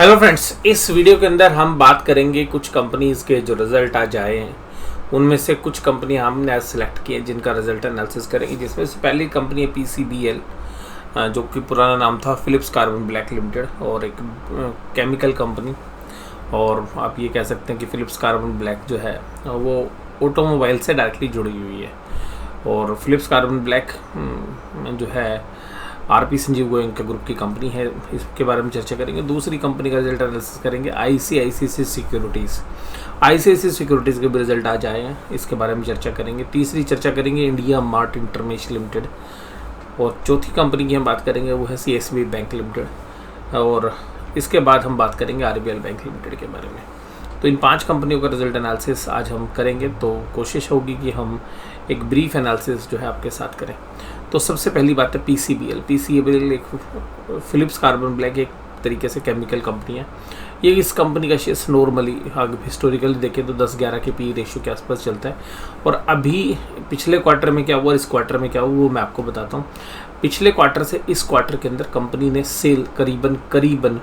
Hello friends, इस video के अंदर हम बात करेंगे कुछ कंपनीज़ के जो रिज़ल्ट आज आए हैं उनमें से कुछ कंपनी हमने आज सिलेक्ट की है जिनका रिज़ल्ट एनालिसिस करेंगे। जिसमें से पहली कंपनी है PCBL, जो कि पुराना नाम था फिलिप्स कार्बन ब्लैक लिमिटेड, और एक केमिकल कंपनी। और आप ये कह सकते हैं कि फिलिप्स कार्बन ब्लैक जो है वो ऑटोमोबाइल से डायरेक्टली जुड़ी हुई है। और फिलिप्स कार्बन ब्लैक जो है RP संजीव गोयंका के ग्रुप की कंपनी है, इसके बारे में चर्चा करेंगे। दूसरी कंपनी का रिजल्ट एनालिसिस करेंगे ICICI सिक्योरिटीज़। ICICI सिक्योरिटीज़ के भी रिजल्ट आज आए हैं, इसके बारे में चर्चा करेंगे। तीसरी चर्चा करेंगे इंडिया मार्ट इंटरमेश लिमिटेड। और चौथी कंपनी की हम बात करेंगे वो है CSB बैंक लिमिटेड। और इसके बाद हम बात करेंगे RBL बैंक लिमिटेड के बारे में। तो इन 5 कंपनियों का रिजल्ट एनालिसिस आज हम करेंगे। तो कोशिश होगी कि हम एक ब्रीफ एनालिसिस जो है आपके साथ करें। तो सबसे पहली बात है PCBL एक फिलिप्स कार्बन ब्लैक एक तरीके से केमिकल कंपनी है। ये इस कंपनी का शेयर्स नॉर्मली अगर हिस्टोरिकली देखें तो 10-11 के PE रेशियो के आसपास चलता है। और अभी पिछले क्वार्टर में क्या हुआ, इस क्वार्टर में क्या हुआ, वो मैं आपको बताता हूँ। पिछले क्वार्टर से इस क्वार्टर के अंदर कंपनी ने सेल करीबन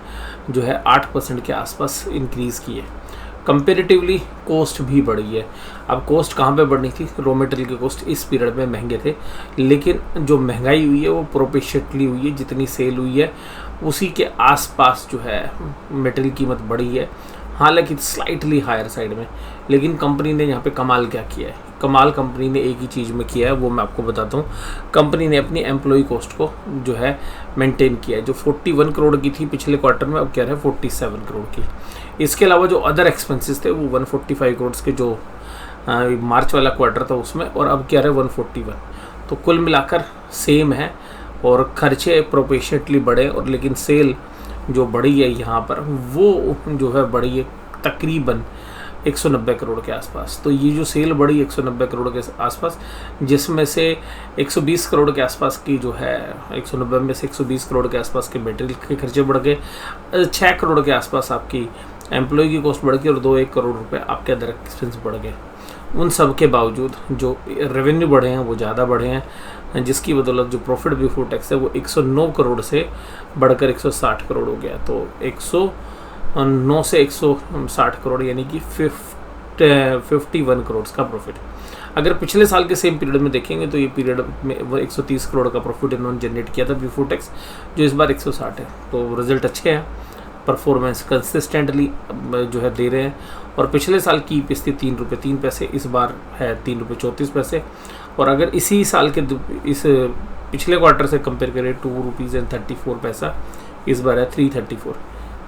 जो है 8% के आसपास इंक्रीज़ की है। कंपेरेटिवली कॉस्ट भी बढ़ी है। अब कॉस्ट कहाँ पे बढ़नी थी, रॉ मटेरियल के कॉस्ट इस पीरियड में महंगे थे, लेकिन जो महंगाई हुई है वो प्रोपोर्शनली हुई है। जितनी सेल हुई है उसी के आसपास जो है मटेरियल कीमत बढ़ी है, हालांकि स्लाइटली हायर साइड में। लेकिन कंपनी ने यहाँ पे कमाल क्या किया है, कमाल कंपनी ने एक ही चीज़ में किया है, वो मैं आपको बताता हूँ। कंपनी ने अपनी एम्प्लॉय कॉस्ट को जो है मेंटेन किया है। जो 41 करोड़ की थी पिछले क्वार्टर में, अब क्या है 47 करोड़ की। इसके अलावा जो अदर एक्सपेंसेस थे वो 145 करोड़ के जो मार्च वाला क्वार्टर था उसमें, और अब क्या है 141। तो कुल मिलाकर सेम है और खर्चे प्रोपोर्शनली बढ़े, और लेकिन सेल जो बढ़ी है यहाँ पर वो जो है बढ़ी है तकरीबन 190 करोड़ के आसपास। तो ये जो सेल बढ़ी 190 करोड़ के आसपास, जिसमें से 120 करोड़ के आसपास की जो है 190 में से 120 करोड़ के आसपास के मटेरियल के खर्चे बढ़ गए, 6 करोड़ के आसपास आपकी एम्प्लॉय की कॉस्ट बढ़ गई, और 2-1 करोड़ रुपए आपके अदर एक्सपेंस बढ़ गए। उन सब के बावजूद जो रेवेन्यू बढ़े हैं वो ज़्यादा बढ़े हैं, जिसकी बदौलत जो प्रॉफिट बिफोर टैक्स है वो 109 करोड़ से बढ़कर 160 करोड़ हो गया। तो 109 से 160 करोड़ यानी कि 51 करोड़ का प्रॉफिट। अगर पिछले साल के सेम पीरियड में देखेंगे तो ये पीरियड में 130 करोड़ का प्रॉफिट इन्होंने जनरेट किया था बिफोर टैक्स, जो इस बार 160 है। तो रिजल्ट अच्छे हैं, परफॉर्मेंस कंसिस्टेंटली जो है दे रहे हैं। और पिछले साल की ईपीएस थी 3 रुपये 3 पैसे, इस बार है 3 रुपये 34 पैसे। और अगर इसी साल के इस पिछले क्वार्टर से कंपेयर करें 2 रुपीज़ एंड 34 पैसा, इस बार है 334।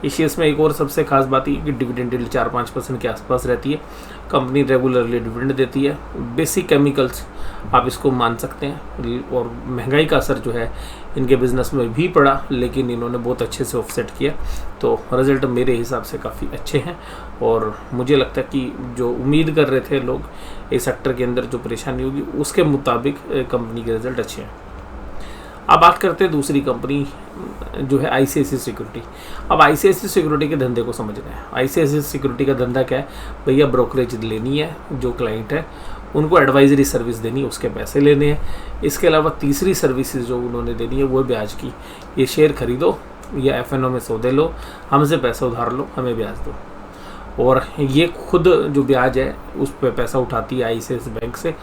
इस शेयर्स में एक और सबसे खास बात ये कि डिविडेंड यील्ड 4-5% के आसपास रहती है। कंपनी रेगुलरली डिविडेंड देती है। बेसिक केमिकल्स आप इसको मान सकते हैं। और महंगाई का असर जो है इनके बिजनेस में भी पड़ा, लेकिन इन्होंने बहुत अच्छे से ऑफसेट किया। तो रिजल्ट मेरे हिसाब से काफ़ी अच्छे हैं, और मुझे लगता है कि जो उम्मीद कर रहे थे लोग इस सेक्टर के अंदर जो परेशानी होगी उसके मुताबिक कंपनी के रिजल्ट अच्छे हैं। अब बात करते हैं दूसरी कंपनी जो है ICICI सिक्योरिटी। अब ICICI सिक्योरिटी के धंधे को समझना है। ICICI सिक्योरिटी का धंधा क्या है, भैया ब्रोकरेज लेनी है, जो क्लाइंट है उनको एडवाइजरी सर्विस देनी है, उसके पैसे लेने हैं। इसके अलावा तीसरी सर्विसेज जो उन्होंने देनी है वो ब्याज की। ये शेयर खरीदो या FNO में सौदे लो, हमसे पैसा उधार लो, हमें ब्याज दो। और ये खुद जो ब्याज है उस पर पैसा उठाती है ICICI बैंक से,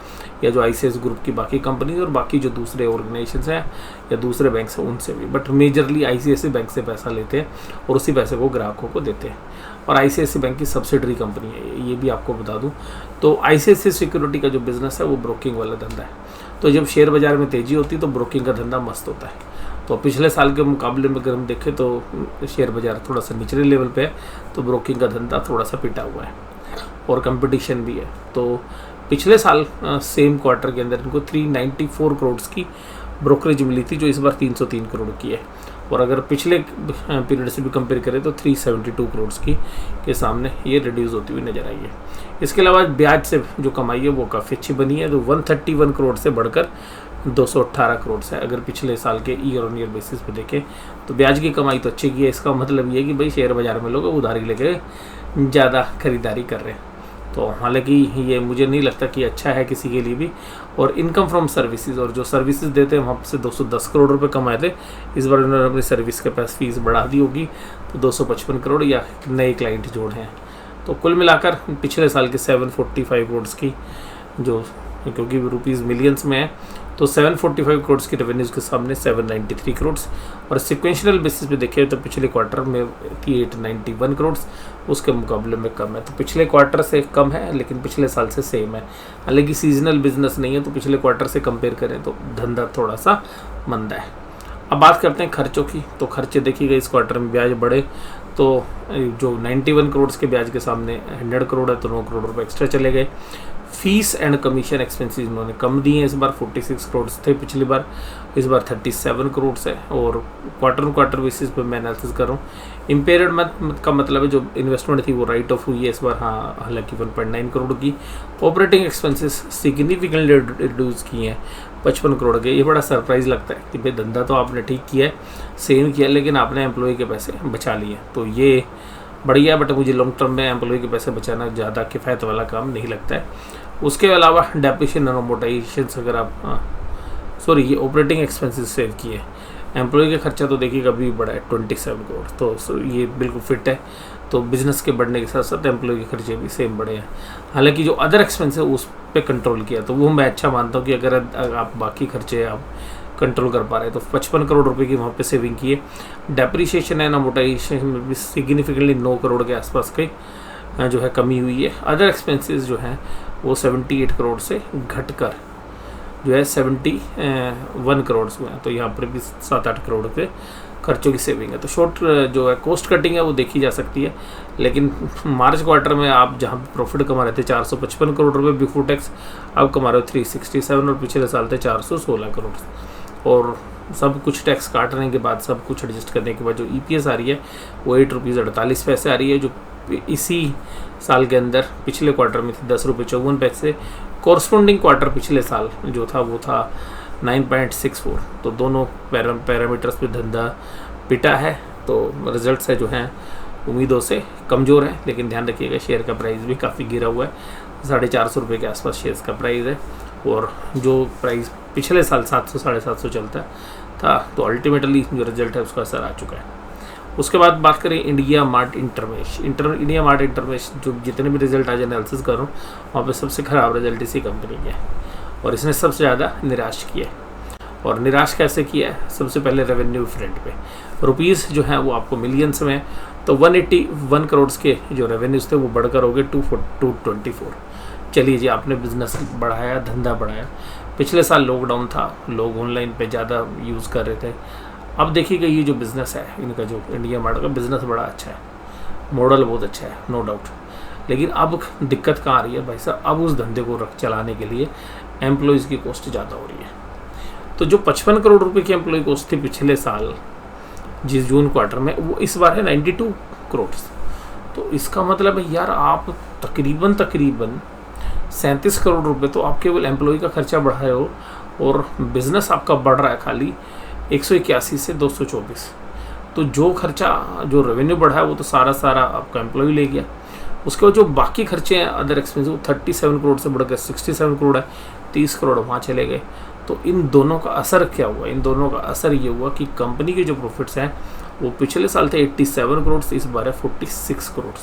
या जो ICICI ग्रुप की बाकी कंपनी और बाकी जो दूसरे ऑर्गेनाइजेशन हैं या दूसरे बैंक से उनसे भी, बट मेजरली ICICI बैंक से पैसा लेते हैं और उसी पैसे को ग्राहकों को देते हैं। और ICICI बैंक की सब्सिडरी कंपनी है, ये भी आपको बता दूं। तो ICICI सिक्योरिटी का जो बिज़नेस है वो ब्रोकिंग वाला धंधा है। तो जब शेयर बाज़ार में तेज़ी होती है तो ब्रोकिंग का धंधा मस्त होता है। तो पिछले साल के मुकाबले में अगर हम देखें तो शेयर बाज़ार थोड़ा सा निचले लेवल पे है, तो ब्रोकिंग का धंधा थोड़ा सा पिटा हुआ है और कंपटीशन भी है। तो पिछले साल सेम क्वार्टर के अंदर इनको 394 करोड़ की ब्रोकरेज मिली थी, जो इस बार 303 करोड़ की है। और अगर पिछले पीरियड से भी कंपेयर करें तो 372 करोड़ की के सामने ये रिड्यूस होती हुई नजर आई है। इसके अलावा ब्याज से जो कमाई है वो काफ़ी अच्छी बनी है, तो 131 करोड़ से बढ़कर 218 करोड़ से अगर पिछले साल के ईयर ऑन ईयर बेसिस पे देखें तो ब्याज की कमाई तो अच्छी की है। इसका मतलब ये है कि भाई शेयर बाज़ार में लोग उधारी लेके ज़्यादा खरीदारी कर रहे हैं। तो हालांकि ये मुझे नहीं लगता कि अच्छा है किसी के लिए भी। और इनकम फ्रॉम सर्विसेज, और जो सर्विसेज देते हैं वहाँ से 210 करोड़ रुपए कमाए थे, इस बार उन्होंने अपनी सर्विस के पास फीस बढ़ा दी होगी तो 255 करोड़ या नए क्लाइंट जोड़े हैं। तो कुल मिलाकर पिछले साल के 745 करोड़ की, जो क्योंकि रुपीज़ मिलियंस में है, तो 745 करोड़ की रेवेन्यूज़ के सामने 793 करोड़, और सिक्वेंशियल बेसिस पे देखें तो पिछले क्वार्टर में थी 891 करोड़, उसके मुकाबले में कम है। तो पिछले क्वार्टर से कम है लेकिन पिछले साल से सेम है। हालांकि सीजनल बिजनेस नहीं है तो पिछले क्वार्टर से कंपेयर करें तो धंधा थोड़ा सा मंदा है। अब बात करते हैं खर्चों की। तो खर्चे देखिएगा इस क्वार्टर में ब्याज बढ़े, तो जो 91 करोड़ के ब्याज के सामने 100 करोड़ है, तो 9 करोड़ रुपए एक्स्ट्रा चले गए। फीस एंड कमीशन एक्सपेंसेस इन्होंने कम दिए हैं, इस बार 46 करोड़ थे पिछली बार, इस बार 37 करोड़ है। और क्वार्टर बेसिस पे मैं एनालिसिस कर रहा हूँ। इम्पेयर्ड का मतलब है जो इन्वेस्टमेंट थी वो राइट ऑफ हुई है इस बार, हाँ, हालांकि 1.9 करोड़ की। ऑपरेटिंग एक्सपेंसेस सिग्निफिकेंटली रिड्यूस किए हैं 55 करोड़ के। ये बड़ा सरप्राइज लगता है कि भाई धंधा तो आपने ठीक किया है, सेम किया, लेकिन आपने एम्प्लॉय के पैसे बचा लिए, तो ये बढ़िया है। बट मुझे लॉन्ग टर्म में एम्प्लॉय के पैसे बचाना ज़्यादा किफ़ायत वाला काम नहीं लगता है। उसके अलावा डेप्रिसिएशन और अमोर्टाइजेशन अगर आप ये ऑपरेटिंग एक्सपेंसेस सेव किए, एम्प्लॉय का खर्चा तो देखिए कभी बढ़ा है 27 करोड़, तो ये बिल्कुल फिट है। तो बिजनेस के बढ़ने के साथ साथ एम्प्लॉय के खर्चे भी सेम बढ़े हैं। हालांकि जो अदर एक्सपेंस है उस पर कंट्रोल किया, तो वो मैं अच्छा मानता हूँ कि अगर आप बाकी खर्चे आप कंट्रोल कर पा रहे हैं तो 55 करोड़ रुपए की वहाँ पे सेविंग की है। डेप्रिसिएशन एंड अमोर्टाइजेशन में भी सिग्निफिकेंटली 9 करोड़ के आसपास की जो है कमी हुई है। अदर एक्सपेंसेस जो हैं वो 78 करोड़ से घटकर जो है 71 करोड़ हुए हैं, तो यहाँ पर भी 7-8 करोड़ के खर्चों की सेविंग है। तो शॉर्ट जो है कॉस्ट कटिंग है वो देखी जा सकती है। लेकिन मार्च क्वार्टर में आप जहाँ प्रॉफिट कमा रहे थे 455 करोड़ रुपए बिफोर टैक्स, अब कमा रहे हो 367, और पिछले साल थे 416 करोड़। और सब कुछ टैक्स काटने के बाद, सब कुछ एडजस्ट करने के बाद जो ईपीएस आ रही है वो 8 रुपीज़ 48 पैसे आ रही है, जो इसी साल के अंदर पिछले क्वार्टर में थी 10 रुपये 54 पैसे। कॉरस्पॉन्डिंग क्वार्टर पिछले साल जो था वो था 9.64। तो दोनों पैरामीटर्स पे धंधा पिटा है। तो रिजल्ट्स है जो हैं उम्मीदों से कमज़ोर है, लेकिन ध्यान रखिएगा शेयर का प्राइस भी काफ़ी गिरा हुआ है, 450 रुपये के आसपास शेयर्स का प्राइस है। और जो प्राइस पिछले साल 700-750 चलता था, तो अल्टीमेटली जो रिजल्ट है उसका असर आ चुका है। उसके बाद बात करें India mart Intermesh. India mart Intermesh जो जितने भी रिजल्ट आज एनालिसिस कर रहा हूँ वहाँ पे सबसे ख़राब रिजल्ट इसी कंपनी के है, और इसने सबसे ज़्यादा निराश किया है। और निराश कैसे किया है? सबसे पहले रेवेन्यू फ्रंट पे रुपीज़ जो है वो आपको मिलियंस में, तो 181 करोड़ के जो रेवेन्यूज़ थे वो बढ़कर हो गए 224। चलिए जी, आपने बिजनेस बढ़ाया, धंधा बढ़ाया। पिछले साल लॉकडाउन था, लोग ऑनलाइन पे ज़्यादा यूज़ कर रहे थे। अब देखिएगा ये जो बिज़नेस है इनका, जो इंडिया मार्ट का बिज़नेस बड़ा अच्छा है, मॉडल बहुत अच्छा है, नो डाउट। लेकिन अब दिक्कत कहाँ आ रही है भाई साहब? अब उस धंधे को चलाने के लिए एम्प्लॉयज़ की कॉस्ट ज़्यादा हो रही है। तो जो 55 करोड़ रुपए की एम्प्लॉय कॉस्ट थी पिछले साल जिस जून क्वार्टर में, वो इस बार है 92 करोड़। तो इसका मतलब है यार, आप तकरीबन 37 करोड़ रुपए तो आप केवल एम्प्लॉय का खर्चा बढ़ाए हो, और बिज़नेस आपका बढ़ रहा है खाली 181 से 224। तो जो खर्चा, जो रेवेन्यू बढ़ा है वो तो सारा आपका एम्प्लॉय ले गया। उसके बाद जो बाकी खर्चे हैं अदर एक्सपेंसिव, वो 37 करोड़ से बढ़कर 67 करोड़ है, 30 करोड़ वहाँ चले गए। तो इन दोनों का असर क्या हुआ? इन दोनों का असर ये हुआ कि कंपनी के जो प्रॉफिट्स हैं वो पिछले साल थे 87 करोड़ से इस बार है 46 करोड़।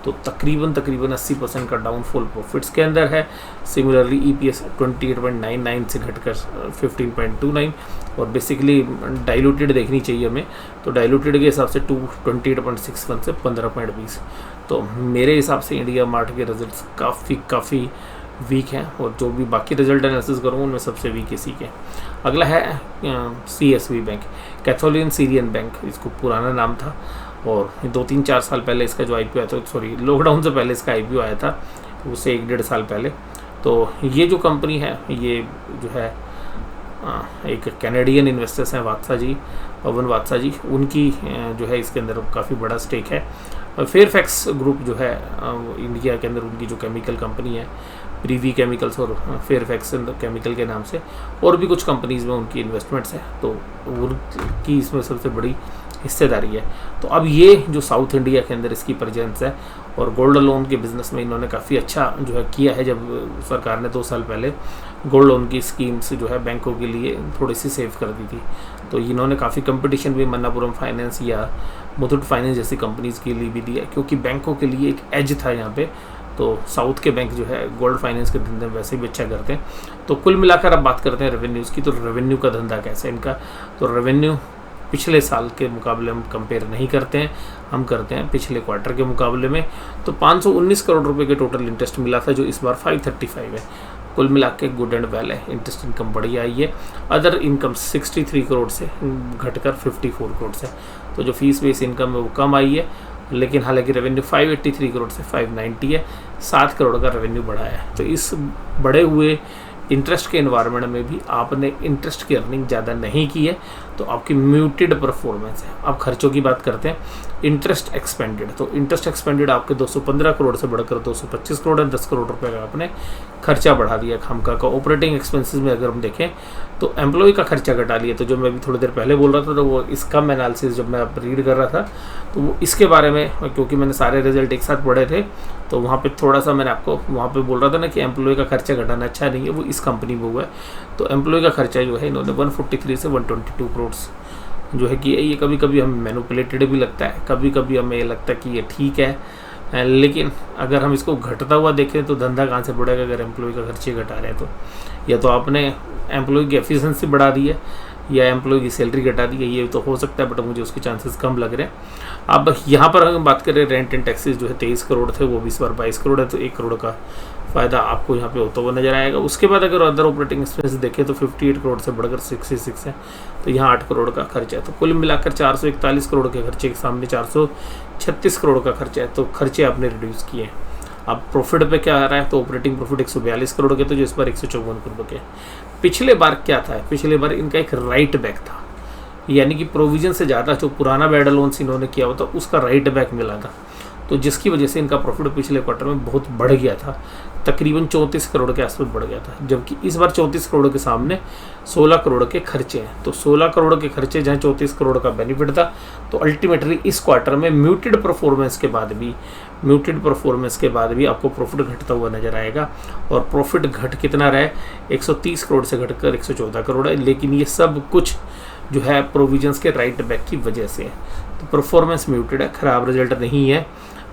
तो तकरीबन 80% का डाउनफॉल प्रॉफिट्स के अंदर है। सिमिलरली ईपीएस 28.99 से घटकर 15.29, और बेसिकली डाइल्यूटेड देखनी चाहिए हमें, तो डाइल्यूटेड के हिसाब से 28.61 से 15.20। तो मेरे हिसाब से इंडिया मार्ट के रिजल्ट्स काफ़ी वीक हैं, और जो भी बाकी रिजल्ट एनालिसिस करूँगा उनमें सबसे वीक इसी के। अगला है CSB bank, Catholic Syrian bank, इसको पुराना नाम था, और 2-3-4 साल पहले इसका जो IPO आया था, सॉरी लॉकडाउन से पहले इसका IPO आया था, उससे 1-1.5 साल पहले। तो ये जो कंपनी है, ये जो है एक कैनेडियन इन्वेस्टर्स हैं वात्सा जी, पवन वात्सा जी, उनकी जो है इसके अंदर काफ़ी बड़ा स्टेक है। फेयरफैक्स ग्रुप जो है इंडिया के अंदर, उनकी जो केमिकल कंपनी है प्रीवी केमिकल्स और फेयरफैक्स केमिकल के नाम से, और भी कुछ कंपनीज़ में उनकी इन्वेस्टमेंट्स हैं, तो उनकी इसमें सबसे बड़ी हिस्सेदारी है। तो अब ये जो साउथ इंडिया के अंदर इसकी प्रेजेंस है, और गोल्ड लोन के बिज़नेस में इन्होंने काफ़ी अच्छा जो है किया है। जब सरकार ने 2 साल पहले गोल्ड लोन की स्कीम्स जो है बैंकों के लिए थोड़ी सी सेव कर दी थी, तो इन्होंने काफ़ी कंपटीशन भी मन्नापुरम फाइनेंस या मुथूट फाइनेंस जैसी कंपनीज़ के लिए भी दिया, क्योंकि बैंकों के लिए एक एज था यहाँ पे। तो साउथ के बैंक जो है गोल्ड फाइनेंस के धंधे में वैसे भी अच्छा करते हैं। तो कुल मिलाकर अब बात करते हैं रेवेन्यूज़ की। तो रेवेन्यू का धंधा कैसा है इनका, तो रेवेन्यू पिछले साल के मुकाबले हम कंपेयर नहीं करते हैं, हम करते हैं पिछले क्वार्टर के मुकाबले में। तो 519 करोड़ रुपए के टोटल इंटरेस्ट मिला था, जो इस बार 535 है। कुल मिला के गुड एंड वेल है, इंटरेस्ट इनकम बढ़िया आई है। अदर इनकम 63 करोड़ से घटकर 54 करोड़ से, तो जो फीस बेस इनकम है वो कम आई है। लेकिन हालांकि रेवेन्यू 583 करोड़ से 590 है, 7 करोड़ का रेवेन्यू बढ़ा है। तो इस बढ़े हुए इंटरेस्ट के एनवायरनमेंट में भी आपने इंटरेस्ट की अर्निंग ज़्यादा नहीं की है, तो आपकी म्यूटेड परफॉर्मेंस है। अब खर्चों की बात करते हैं। इंटरेस्ट एक्सपेंडेड, तो इंटरेस्ट एक्सपेंडेड आपके 215 करोड़ से बढ़कर 225 करोड़ है। 10 करोड़ रुपए का आपने खर्चा बढ़ा दिया खामखा का। ऑपरेटिंग एक्सपेंसेस में अगर हम देखें तो एम्प्लॉय का खर्चा घटा लिया। तो जो मैं अभी थोड़ी देर पहले बोल रहा था, तो वो इसका एनालिसिस जब मैं अब रीड कर रहा था, तो वो इसके बारे में, क्योंकि मैंने सारे रिजल्ट एक साथ पढ़े थे, तो वहाँ पे थोड़ा सा मैंने आपको वहाँ पे बोल रहा था ना कि एम्प्लॉय का खर्चा घटाना अच्छा नहीं है, वो इस कंपनी में हुआ है। तो एम्प्लॉय का खर्चा जो है इन्होंने 143 से 122 करोड़ जो है कि ये कभी कभी हमें मैनिपुलेटेड भी लगता है, कभी कभी हमें ये लगता है कि ये ठीक है, लेकिन अगर हम इसको घटता हुआ देखें तो धंधा कहाँ से बढ़ेगा अगर एम्प्लॉय का खर्चे घटा रहे हैं। तो या तो आपने एम्प्लॉय की एफिशिएंसी बढ़ा दी है या एम्प्लॉय की सैलरी घटा दी है, ये तो हो सकता है, बट मुझे उसके चांसेस कम लग रहे हैं। अब यहाँ पर अगर बात करें रेंट एंड टैक्सेस जो है 23 करोड़ थे, वो भी इस बार 22 करोड़ है, तो 1 करोड़ का फ़ायदा आपको यहाँ पे होता हुआ नजर आएगा। उसके बाद अगर अदर ऑपरेटिंग एक्सपेंस देखें तो 58 करोड़ से बढ़कर 66 है, तो यहाँ 8 करोड़ का खर्चा है। तो कुल मिलाकर 441 करोड़ के खर्चे के सामने 436 करोड़ का खर्चा है, तो खर्चे आपने रिड्यूस किए। अब प्रॉफिट पे क्या आ रहा है, तो ऑपरेटिंग प्रॉफिट 142 करोड़ के, तो जो इस बार 154 करोड़ के। पिछले बार क्या था, पिछले बार इनका एक राइट बैक था, यानी कि प्रोविजन से ज़्यादा जो पुराना बैड लोन्स इन्होंने किया हुआ था उसका राइट बैक मिला था, तो जिसकी वजह से इनका प्रॉफिट पिछले क्वार्टर में बहुत बढ़ गया था, तकरीबन 34 करोड़ के आसपास बढ़ गया था। जबकि इस बार 34 करोड़ के सामने 16 करोड़ के खर्चे हैं, तो 16 करोड़ के खर्चे जहाँ 34 करोड़ का बेनिफिट था, तो अल्टीमेटली इस क्वार्टर में म्यूटेड परफॉर्मेंस के बाद भी आपको प्रॉफिट घटता हुआ नजर आएगा। और प्रॉफिट घट कितना रहा है, 130 करोड़ से घटकर 114 करोड़ है, लेकिन ये सब कुछ जो है प्रोविजंस के राइट बैक की वजह से है। तो परफॉर्मेंस म्यूटेड है, ख़राब रिजल्ट नहीं है,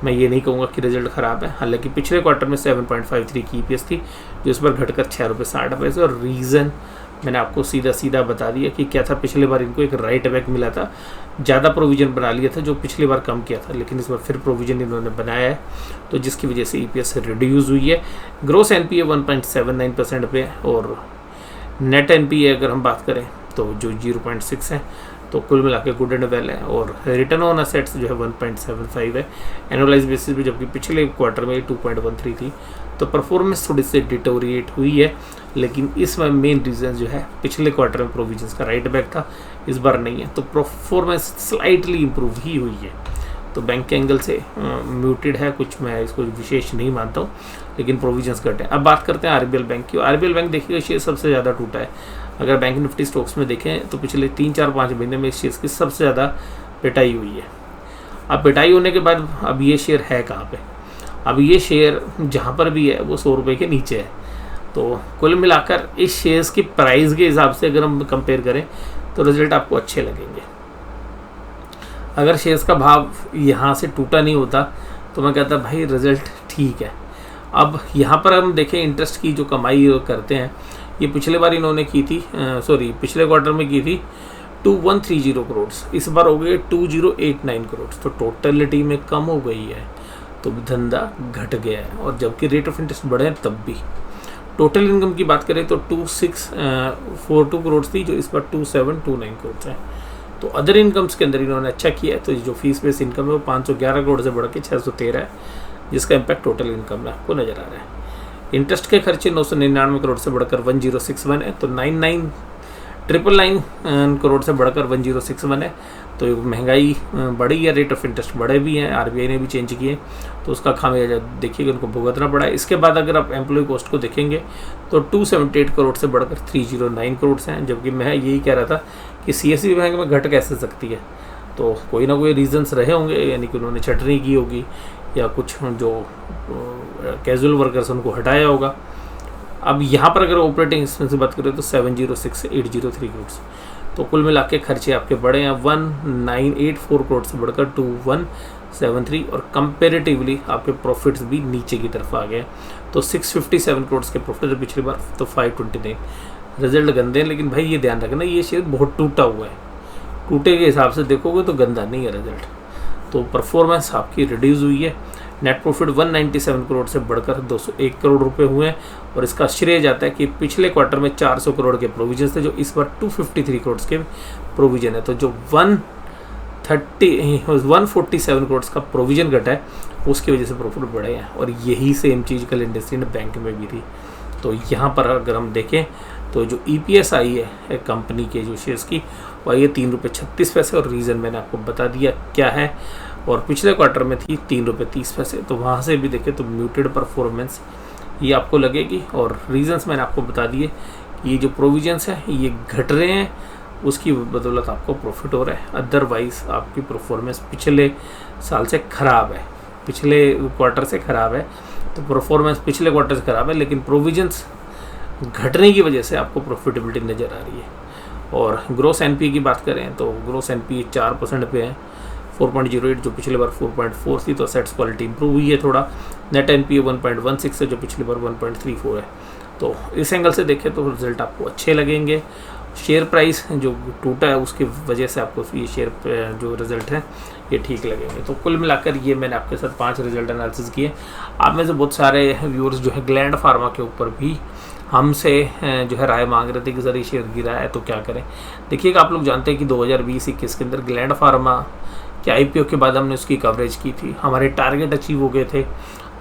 मैं ये नहीं कहूँगा कि रिजल्ट ख़राब है। हालांकि पिछले क्वार्टर में 7.53 की EPS थी, जो इस पर घटकर 6 रुपये 60 पैसे। और रीज़न मैंने आपको सीधा बता दिया कि क्या था। पिछले बार इनको एक राइट बैक मिला था, ज़्यादा प्रोविज़न बना लिया था जो पिछली बार कम किया था, लेकिन इस बार फिर प्रोविज़न इन्होंने बनाया है, तो जिसकी वजह से EPS रिड्यूस हुई है। ग्रोस NPA 1.79% पे, और नेट NPA अगर हम बात करें तो जो 0.6 है, तो कुल मिला के गुड एंड वेल है। और रिटर्न ऑन असेट्स जो है 1.75 है एनुअलाइज बेसिस पे, जबकि पिछले क्वार्टर में 2.13 थी। तो परफॉर्मेंस थोड़ी सी डिटोरिएट हुई है, लेकिन इसमें मेन रीज़न जो है पिछले क्वार्टर में प्रोविजंस का राइट बैक था, इस बार नहीं है, तो परफॉर्मेंस स्लाइटली इम्प्रूव ही हुई है। तो बैंक के एंगल से म्यूटेड है, कुछ मैं इसको विशेष नहीं मानता हूँ, लेकिन प्रोविजंस घटे। अब बात करते हैं RBL बैंक की। RBL बैंक देखिएगा शेयर सबसे ज़्यादा टूटा है। अगर बैंक निफ्टी स्टॉक्स में देखें तो पिछले 3-4-5 महीने में इस शेयर की सबसे ज़्यादा पिटाई हुई है। अब पिटाई होने के बाद अब ये शेयर है कहाँ पे, अब ये शेयर जहाँ पर भी है वो 100 रुपये के नीचे है। तो कुल मिलाकर इस शेयर्स की प्राइस के हिसाब से अगर हम कंपेयर करें तो रिजल्ट आपको अच्छे लगेंगे। अगर शेयर्स का भाव यहाँ से टूटा नहीं होता तो मैं कहता भाई रिजल्ट ठीक है। अब यहाँ पर हम देखें इंटरेस्ट की जो कमाई करते हैं, ये पिछले बार इन्होंने की थी, पिछले क्वार्टर में की थी 2130 करोड़, इस बार हो गए 2089 करोड़, तो टोटलिटी में कम हो गई है, तो धंधा घट गया है। और जबकि रेट ऑफ इंटरेस्ट बढ़े हैं तब भी। टोटल इनकम की बात करें तो 2642 करोड़ थी, जो इस बार 2729 करोड़ है। तो अदर इनकम्स के अंदर इन्होंने अच्छा किया है, तो जो फीस बेस इनकम है वो 511 करोड़ से बढ़ के 613 है, जिसका इम्पैक्ट टोटल इनकम में आपको नज़र आ रहा है। इंटरेस्ट के खर्चे 999 करोड़ से बढ़कर 1061 है, तो 99999 करोड़ से बढ़कर 1061 है। तो महंगाई बढ़ी है, रेट ऑफ इंटरेस्ट बढ़े भी हैं, RBI ने भी चेंज किए, तो उसका खामियाजा देखिएगा उनको भुगतना पड़ा है। इसके बाद अगर आप एम्प्लॉय कॉस्ट को देखेंगे तो 278 करोड़ से बढ़कर 309 करोड़ हैं, जबकि मैं यही कह रहा था कि CSB बैंक में घट कैसे सकती है, तो कोई ना कोई रीजंस रहे होंगे, यानी कि उन्होंने छटनी की होगी या कुछ जो कैजुअल वर्कर्स उनको हटाया होगा। अब यहाँ पर अगर ऑपरेटिंग एक्सपेंस की बात करें तो 706,803 करोड़, तो कुल मिला के खर्चे आपके बढ़े हैं 1984 करोड़ से बढ़कर 2173, और कंपेरेटिवली आपके प्रॉफिट्स भी नीचे की तरफ आ गए। तो 657 करोड़ के प्रॉफिट थे पिछली बार, तो 529। रिजल्ट गंदे हैं, लेकिन भाई ये ध्यान रखना ये शेयर बहुत टूटा हुआ है, टूटे के हिसाब से देखोगे तो गंदा नहीं है रिजल्ट। तो परफॉर्मेंस आपकी रिड्यूस हुई है। नेट प्रॉफिट 197 करोड़ से बढ़कर 201 करोड़ रुपए हुए हैं, और इसका श्रेय जाता है कि पिछले क्वार्टर में 400 करोड़ के प्रोविजन थे, जो इस बार 253 करोड़ के प्रोविजन है। तो जो 147 करोड़ का प्रोविजन घटा है उसकी वजह से प्रॉफिट बढ़े हैं, और यही सेम चीज़ कल इंडस्ट्रियल बैंक में भी थी। तो यहाँ पर अगर हम देखें तो जो EPS आई है कंपनी के जो शेयर्स की, वह ये 3.36 रुपये, और रीज़न मैंने आपको बता दिया क्या है, और पिछले क्वार्टर में थी 3.30 रुपये। तो वहाँ से भी देखें तो म्यूटेड परफॉर्मेंस ये आपको लगेगी, और रीजंस मैंने आपको बता दिए। ये जो प्रोविजंस है ये घट रहे हैं, उसकी बदौलत आपको प्रॉफिट हो रहा है। अदरवाइज़ आपकी परफॉर्मेंस पिछले साल से ख़राब है, पिछले क्वार्टर से ख़राब है। तो परफॉर्मेंस पिछले क्वार्टर से ख़राब है, लेकिन प्रोविजंस घटने की वजह से आपको प्रॉफिटेबिलिटी नज़र आ रही है। और ग्रोस NPA की बात करें तो ग्रोस NPA 4% पे है, 4.08 जो पिछले बार 4.4 थी। तो असेट्स क्वालिटी इंप्रूव हुई है थोड़ा। नेट NPA 1.16 है जो पिछली बार 1.34 है। तो इस एंगल से देखें तो रिजल्ट आपको अच्छे लगेंगे। शेयर प्राइस जो टूटा है उसकी वजह से आपको ये शेयर जो रिजल्ट है ये ठीक लगेंगे। तो कुल मिलाकर ये मैंने आपके साथ 5 रिजल्ट एनालिसिस किए। आप में से बहुत सारे व्यूअर्स जो है ग्लैंड फार्मा के ऊपर भी हमसे जो है राय मांग रहे थे कि सर ये शेयर गिरा है तो क्या करें। देखिएगा, आप लोग जानते हैं कि 2020-21 के अंदर ग्लैंड फार्मा के IPO के बाद हमने उसकी कवरेज की थी, हमारे टारगेट अचीव हो गए थे।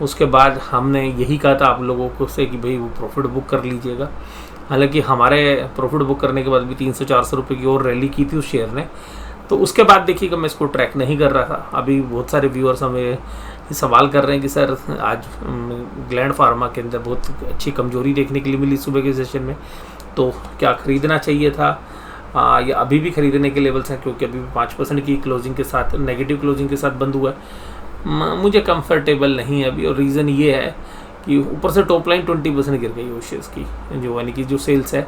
उसके बाद हमने यही कहा था आप लोगों को से कि भाई वो प्रॉफिट बुक कर लीजिएगा। हालांकि हमारे प्रॉफिट बुक करने के बाद भी 300-400 रुपये की और रैली की थी उस शेयर ने। तो उसके बाद देखिएगा मैं इसको ट्रैक नहीं कर रहा था। अभी बहुत सारे व्यूअर्स हमें सवाल कर रहे हैं कि सर आज ग्लैंड फार्मा के अंदर बहुत अच्छी कमजोरी देखने के लिए मिली सुबह के सेशन में, तो क्या ख़रीदना चाहिए था या अभी भी ख़रीदने के लेवल्स हैं, क्योंकि अभी 5% की क्लोजिंग के साथ, नेगेटिव क्लोजिंग के साथ बंद हुआ है। मुझे कंफर्टेबल नहीं है अभी, और रीज़न ये है कि ऊपर से टॉप लाइन 20% गिर गई उस शेयर्स की, जो यानी कि जो सेल्स है,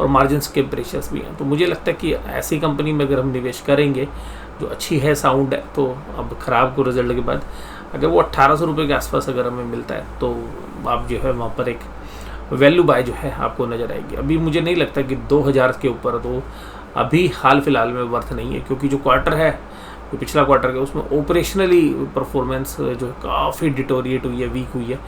और मार्जिन्स के प्रेशर्स भी हैं। तो मुझे लगता है कि ऐसी कंपनी में अगर हम निवेश करेंगे जो अच्छी है, साउंड है, तो अब ख़राब को रिजल्ट के बाद अगर वो 1800 रुपये के आसपास अगर हमें मिलता है तो आप जो है वहाँ पर एक वैल्यू बाय जो है आपको नज़र आएगी। अभी मुझे नहीं लगता कि 2000 के ऊपर तो अभी हाल फिलहाल में वर्थ नहीं है, क्योंकि जो क्वार्टर है, जो पिछला क्वार्टर है, उसमें ऑपरेशनली परफॉर्मेंस जो काफ़ी डिटोरिएट हुई है, वीक हुई है।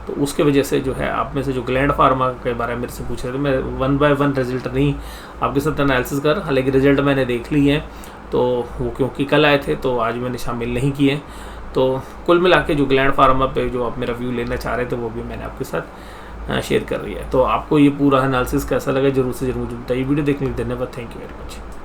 तो उसके वजह से जो है आप में से जो ग्लैंड फार्मा के बारे में मेरे से पूछ रहे थे, मैं 1 बाय 1 रिजल्ट नहीं आपके साथ एनालिसिस कर, हालांकि रिजल्ट मैंने देख ली है, तो वो क्योंकि कल आए थे तो आज मैंने शामिल नहीं किए। तो कुल मिला के जो ग्लैंड फार्मा पे जो आप मेरा व्यू लेना चाह रहे थे वो भी मैंने आपके साथ शेयर कर रही है। तो आपको ये पूरा एनालिसिस कैसा लगा जरूर से जरूर मुझे बताइए। वीडियो देखने के लिए धन्यवाद। Thank you very much.